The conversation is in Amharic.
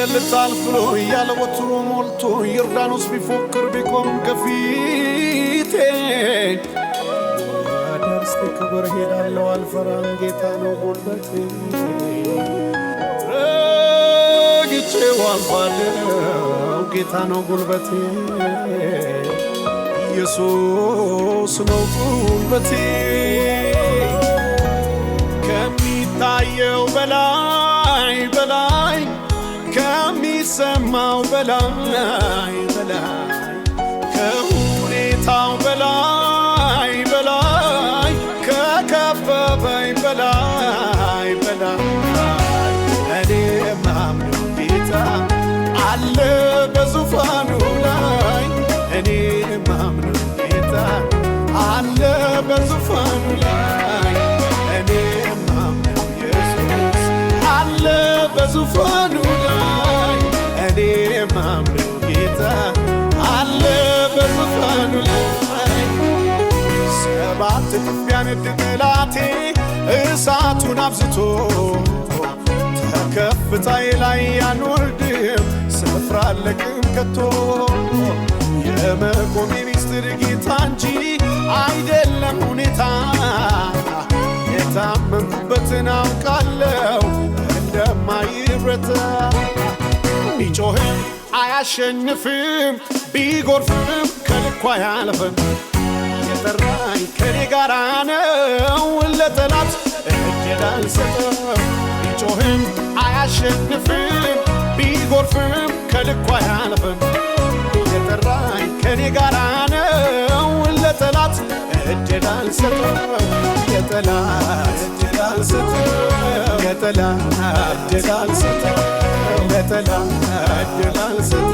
ልታልፍ ብሎ ያለ ወትሮ ሞልቶ ዮርዳኖስ ቢፎክር ቢቆም ከፊቴ ደርስቴ ክብር ሄዳለሁ አልፈራም ጌታ ነው ጉልበቴ ረግጬው አልፋለሁ ጌታ ነው ጉልበቴ ኢየሱስ ነው ጉልበቴ ከሚታየው በላይ በላይ ከሚሰማው በላይ በላይ ከሁኔታው በላይ በላይ ከከበበኝ በላይ በላይ እኔ የማምነው ጌታ አለ በዙፋኑ ላይ እኔ የማምነው ጌታ አለ በዙፋኑ ላይ እኔ የማምነው ኢየሱስ አለ በዙፋኑ ላይ እኔ የማምነው ጌታ አለ በዙፋኑ ላይ ሰባት እጥፍ ቢያነድ ጠላቴ እሳቱን አብዝቶ ከከፍታዬ ላይ አንወርድም ስፍራ አለቅም ከቶ የመቆሜ ሚስጥር ጌታ እንጂ አይደለም ሁኔታ የታመንኩበትን አውቃለሁ እንደማይረታ ቢጮህም አያሸንፍም ቢጎርፍም ከልኩ አያልፍም የጠራኝ ከኔ ጋራ ነው ለጠላት እድል አልሰጠም ቢጮህም አያሸንፍም ቢጎርፍም ከልኩ አያልፍም የጠራኝ ከኔ ጋራ ነው ለጠላት እድል አልሰጠም የጠላት እድል አልሰጠም የጠላት እድል አልሰጠም የጠላት እድል አልሰጠም